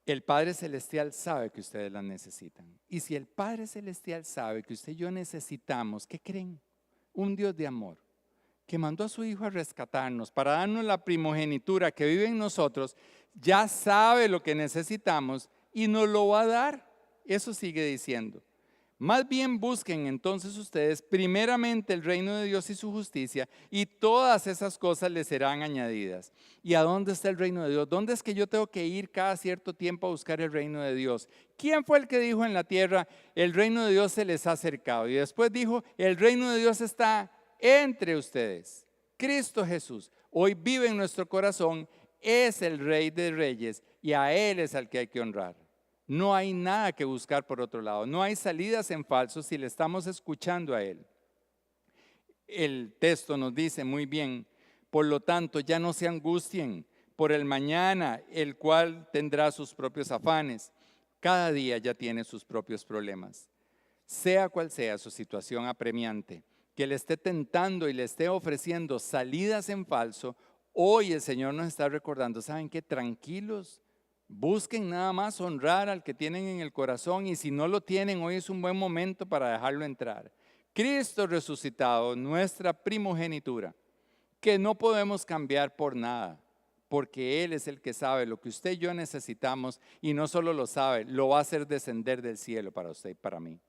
El Padre Celestial sabe que ustedes las necesitan. Y si el Padre Celestial sabe que usted y yo necesitamos, ¿qué creen? Un Dios de amor, que mandó a su Hijo a rescatarnos para darnos la primogenitura que vive en nosotros, ya sabe lo que necesitamos y nos lo va a dar. Eso sigue diciendo. Más bien busquen entonces ustedes primeramente el reino de Dios y su justicia, y todas esas cosas les serán añadidas. ¿Y a dónde está el reino de Dios? ¿Dónde es que yo tengo que ir cada cierto tiempo a buscar el reino de Dios? ¿Quién fue el que dijo en la tierra, el reino de Dios se les ha acercado? Y después dijo, el reino de Dios está entre ustedes. Cristo Jesús hoy vive en nuestro corazón, es el Rey de Reyes y a Él es al que hay que honrar. No hay nada que buscar por otro lado. No hay salidas en falso si le estamos escuchando a Él. El texto nos dice muy bien, por lo tanto, ya no se angustien por el mañana, el cual tendrá sus propios afanes. Cada día ya tiene sus propios problemas. Sea cual sea su situación apremiante, que le esté tentando y le esté ofreciendo salidas en falso, hoy el Señor nos está recordando, ¿saben qué? Tranquilos. Busquen nada más honrar al que tienen en el corazón, y si no lo tienen, hoy es un buen momento para dejarlo entrar. Cristo resucitado, nuestra primogenitura, que no podemos cambiar por nada, porque Él es el que sabe lo que usted y yo necesitamos, y no solo lo sabe, lo va a hacer descender del cielo para usted y para mí.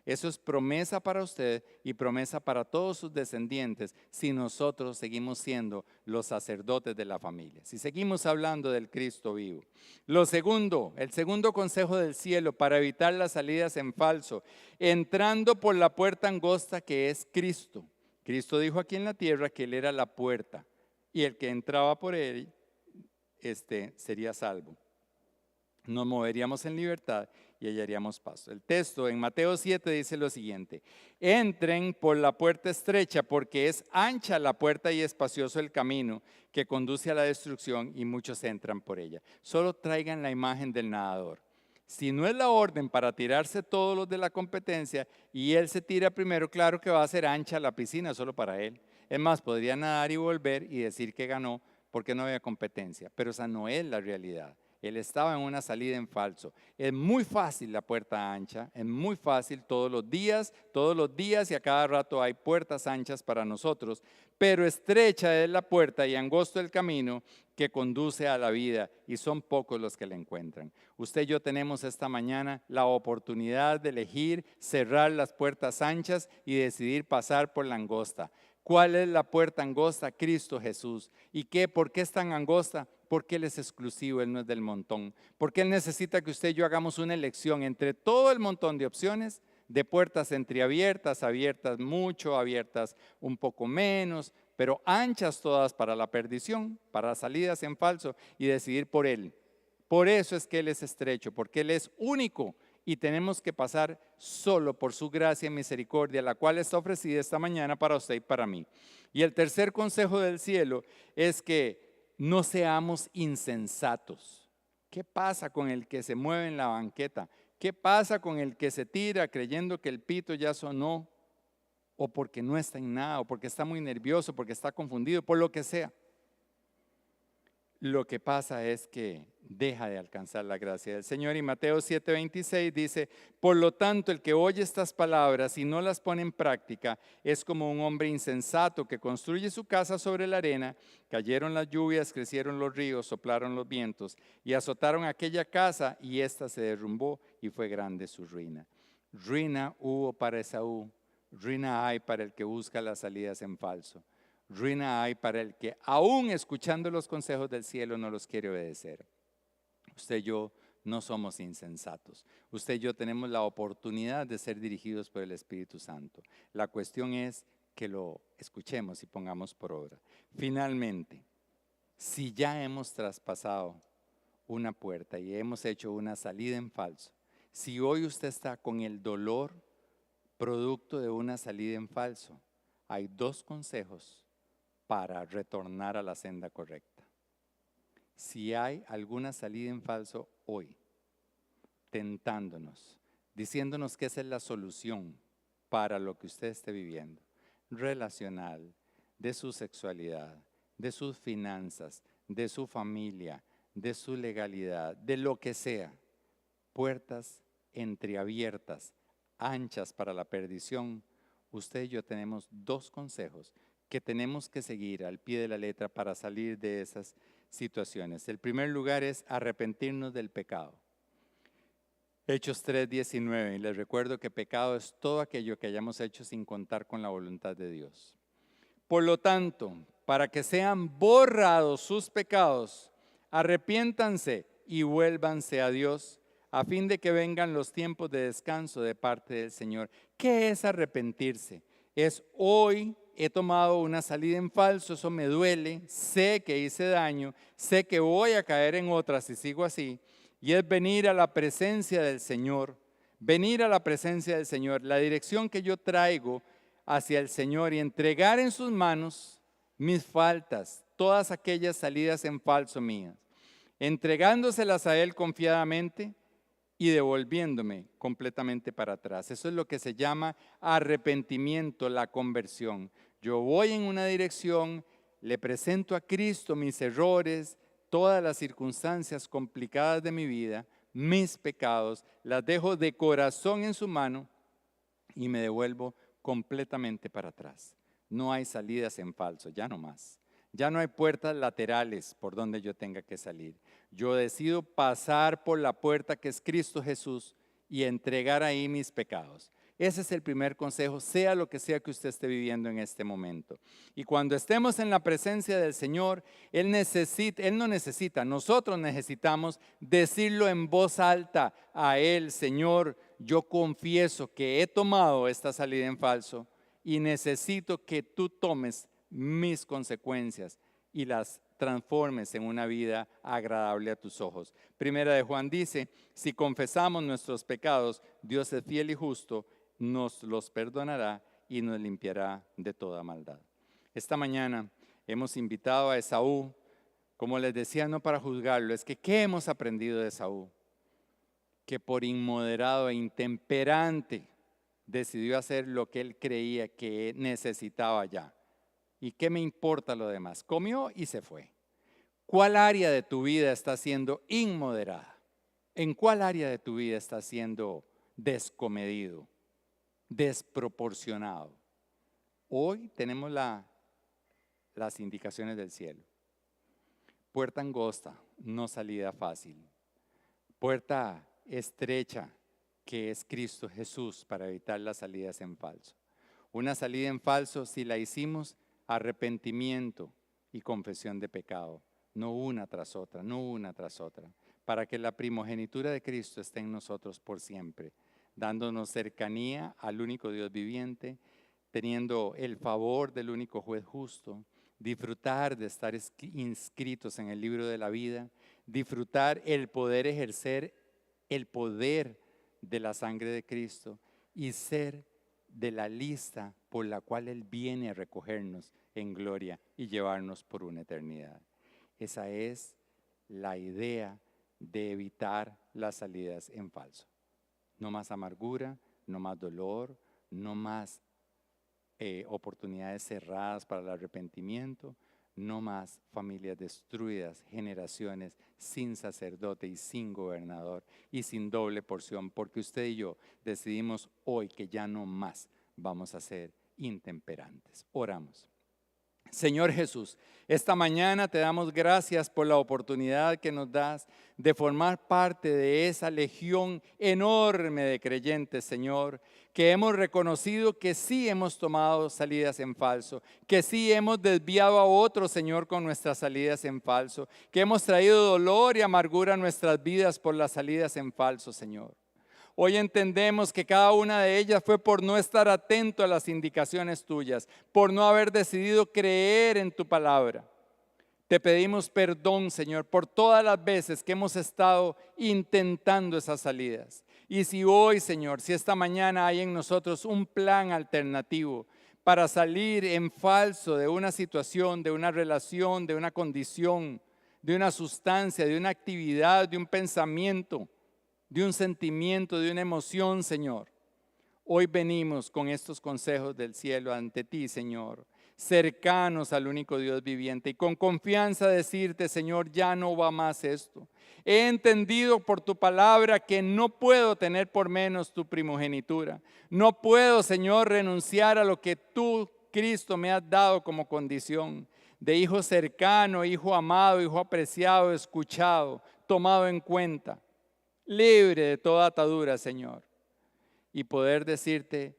Eso es promesa para usted y promesa para todos sus descendientes si nosotros seguimos siendo los sacerdotes de la familia, si seguimos hablando del Cristo vivo. Lo segundo, el segundo consejo del cielo para evitar las salidas en falso, entrando por la puerta angosta que es Cristo. Cristo dijo aquí en la tierra que Él era la puerta y el que entraba por Él sería salvo. Nos moveríamos en libertad y hallaríamos paso. El texto en Mateo 7 dice lo siguiente: entren por la puerta estrecha, porque es ancha la puerta y espacioso el camino que conduce a la destrucción, y muchos entran por ella. Solo traigan la imagen del nadador. Si no es la orden para tirarse todos los de la competencia y él se tira primero, claro que va a ser ancha la piscina solo para él. Es más, podría nadar y volver y decir que ganó porque no había competencia, pero esa no es la realidad. Él estaba en una salida en falso. Es muy fácil la puerta ancha, es muy fácil todos los días y a cada rato hay puertas anchas para nosotros, pero estrecha es la puerta y angosto el camino que conduce a la vida, y son pocos los que la encuentran. Usted y yo tenemos esta mañana la oportunidad de elegir cerrar las puertas anchas y decidir pasar por la angosta. ¿Cuál es la puerta angosta? Cristo Jesús. ¿Y qué? ¿Por qué es tan angosta? Porque Él es exclusivo, Él no es del montón. Porque Él necesita que usted y yo hagamos una elección entre todo el montón de opciones, de puertas entreabiertas, abiertas mucho, abiertas un poco menos, pero anchas todas para la perdición, para salidas en falso, y decidir por Él. Por eso es que Él es estrecho, porque Él es único. Y tenemos que pasar solo por su gracia y misericordia, la cual está ofrecida esta mañana para usted y para mí. Y el tercer consejo del cielo es que no seamos insensatos. ¿Qué pasa con el que se mueve en la banqueta? ¿Qué pasa con el que se tira creyendo que el pito ya sonó? O porque no está en nada, o porque está muy nervioso, porque está confundido, por lo que sea. Lo que pasa es que deja de alcanzar la gracia del Señor. Y Mateo 7:26 dice: por lo tanto, el que oye estas palabras y no las pone en práctica es como un hombre insensato que construye su casa sobre la arena. Cayeron las lluvias, crecieron los ríos, soplaron los vientos y azotaron aquella casa, y ésta se derrumbó, y fue grande su ruina. Ruina hubo para Esaú, ruina hay para el que busca las salidas en falso. Ruina hay para el que, aún escuchando los consejos del cielo, no los quiere obedecer. Usted y yo no somos insensatos. Usted y yo tenemos la oportunidad de ser dirigidos por el Espíritu Santo. La cuestión es que lo escuchemos y pongamos por obra. Finalmente, si ya hemos traspasado una puerta y hemos hecho una salida en falso, si hoy usted está con el dolor producto de una salida en falso, hay dos consejos para retornar a la senda correcta. Si hay alguna salida en falso hoy, tentándonos, diciéndonos que esa es la solución para lo que usted esté viviendo, relacional, de su sexualidad, de sus finanzas, de su familia, de su legalidad, de lo que sea, puertas entreabiertas, anchas para la perdición, usted y yo tenemos dos consejos que tenemos que seguir al pie de la letra para salir de esas situaciones. El primer lugar es arrepentirnos del pecado. Hechos 3:19, y les recuerdo que pecado es todo aquello que hayamos hecho sin contar con la voluntad de Dios. Por lo tanto, para que sean borrados sus pecados, arrepiéntanse y vuélvanse a Dios, a fin de que vengan los tiempos de descanso de parte del Señor. ¿Qué es arrepentirse? Es hoy he tomado una salida en falso, eso me duele, sé que hice daño, sé que voy a caer en otra si sigo así, y es venir a la presencia del Señor, venir a la presencia del Señor, la dirección que yo traigo hacia el Señor y entregar en sus manos mis faltas, todas aquellas salidas en falso mías, entregándoselas a Él confiadamente y devolviéndome completamente para atrás. Eso es lo que se llama arrepentimiento, la conversión. Yo voy en una dirección, le presento a Cristo mis errores, todas las circunstancias complicadas de mi vida, mis pecados, las dejo de corazón en su mano y me devuelvo completamente para atrás. No hay salidas en falso, ya no más. Ya no hay puertas laterales por donde yo tenga que salir. Yo decido pasar por la puerta que es Cristo Jesús y entregar ahí mis pecados. Ese es el primer consejo, sea lo que sea que usted esté viviendo en este momento. Y cuando estemos en la presencia del Señor, Él no necesita, nosotros necesitamos decirlo en voz alta a Él: Señor, yo confieso que he tomado esta salida en falso y necesito que tú tomes mis consecuencias y las transformes en una vida agradable a tus ojos. Primera de Juan dice: si confesamos nuestros pecados, Dios es fiel y justo, nos los perdonará y nos limpiará de toda maldad. Esta mañana hemos invitado a Esaú, como les decía, no para juzgarlo, es que ¿qué hemos aprendido de Esaú? Que por inmoderado e intemperante decidió hacer lo que él creía que necesitaba ya. ¿Y qué me importa lo demás? Comió y se fue. ¿Cuál área de tu vida está siendo inmoderada? ¿En cuál área de tu vida está siendo descomedido, desproporcionado? Hoy tenemos las indicaciones del cielo. Puerta angosta, no salida fácil. Puerta estrecha, que es Cristo Jesús, para evitar las salidas en falso. Una salida en falso, si la hicimos, arrepentimiento y confesión de pecado, no una tras otra, no una tras otra, para que la primogenitura de Cristo esté en nosotros por siempre, dándonos cercanía al único Dios viviente, teniendo el favor del único juez justo, disfrutar de estar inscritos en el libro de la vida, disfrutar el poder ejercer el poder de la sangre de Cristo y ser de la lista por la cual Él viene a recogernos en gloria y llevarnos por una eternidad. Esa es la idea de evitar las salidas en falso. No más amargura, no más dolor, no más oportunidades cerradas para el arrepentimiento, no más familias destruidas, generaciones sin sacerdote y sin gobernador y sin doble porción, porque usted y yo decidimos hoy que ya no más vamos a ser intemperantes. Oramos. Señor Jesús, esta mañana te damos gracias por la oportunidad que nos das de formar parte de esa legión enorme de creyentes, Señor, que hemos reconocido que sí hemos tomado salidas en falso, que sí hemos desviado a otros, Señor, con nuestras salidas en falso, que hemos traído dolor y amargura a nuestras vidas por las salidas en falso, Señor. Hoy entendemos que cada una de ellas fue por no estar atento a las indicaciones tuyas, por no haber decidido creer en tu palabra. Te pedimos perdón, Señor, por todas las veces que hemos estado intentando esas salidas. Y si hoy, Señor, si esta mañana hay en nosotros un plan alternativo para salir en falso de una situación, de una relación, de una condición, de una sustancia, de una actividad, de un pensamiento, de un sentimiento, de una emoción, Señor. Hoy venimos con estos consejos del cielo ante ti, Señor. cercanos al único Dios viviente y con confianza decirte, Señor, ya no va más esto. He entendido por tu palabra que no puedo tener por menos tu primogenitura. No puedo, Señor, renunciar a lo que tú, Cristo, me has dado como condición de hijo cercano, hijo amado, hijo apreciado, escuchado, tomado en cuenta, libre de toda atadura, Señor, y poder decirte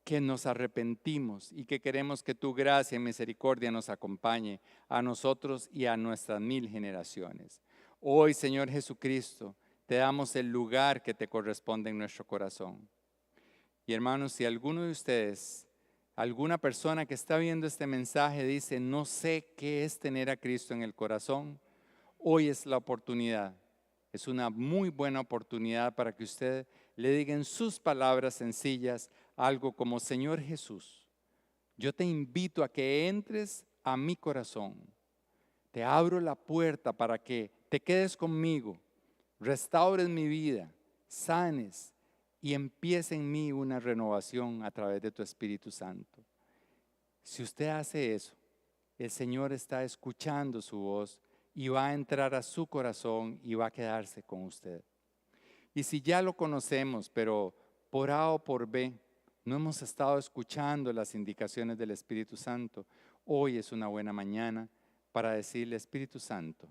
que nos arrepentimos y que queremos que tu gracia y misericordia nos acompañe a nosotros y a nuestras 1000 generaciones. Hoy, Señor Jesucristo, te damos el lugar que te corresponde en nuestro corazón. Y hermanos, si alguno de ustedes, alguna persona que está viendo este mensaje dice, no sé qué es tener a Cristo en el corazón, hoy es la oportunidad. Es una muy buena oportunidad para que usted le diga en sus palabras sencillas algo como, Señor Jesús, yo te invito a que entres a mi corazón. Te abro la puerta para que te quedes conmigo, restaures mi vida, sanes y empiece en mí una renovación a través de tu Espíritu Santo. Si usted hace eso, el Señor está escuchando su voz y va a entrar a su corazón y va a quedarse con usted. Y si ya lo conocemos, pero por A o por B, no hemos estado escuchando las indicaciones del Espíritu Santo, hoy es una buena mañana para decirle, Espíritu Santo,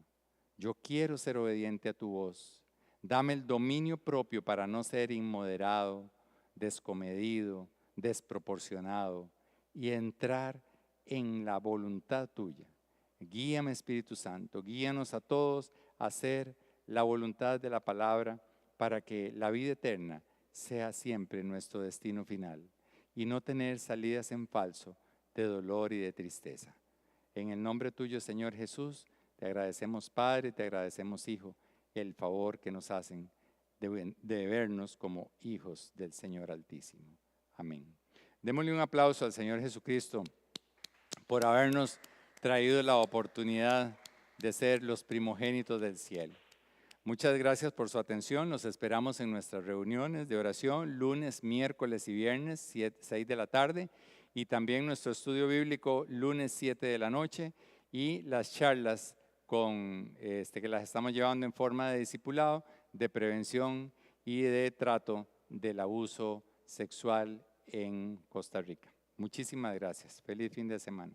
yo quiero ser obediente a tu voz. Dame el dominio propio para no ser inmoderado, descomedido, desproporcionado y entrar en la voluntad tuya. Guíame, Espíritu Santo, guíanos a todos a hacer la voluntad de la palabra para que la vida eterna sea siempre nuestro destino final y no tener salidas en falso de dolor y de tristeza. En el nombre tuyo, Señor Jesús, te agradecemos, Padre, te agradecemos, Hijo, el favor que nos hacen de vernos como hijos del Señor Altísimo. Amén. Démosle un aplauso al Señor Jesucristo por habernos traído la oportunidad de ser los primogénitos del cielo. Muchas gracias por su atención. Los esperamos en nuestras reuniones de oración, lunes, miércoles y viernes, 6 de la tarde, y también nuestro estudio bíblico, lunes 7 de la noche, y las charlas que las estamos llevando en forma de discipulado, de prevención y de trato del abuso sexual en Costa Rica. Muchísimas gracias. Feliz fin de semana.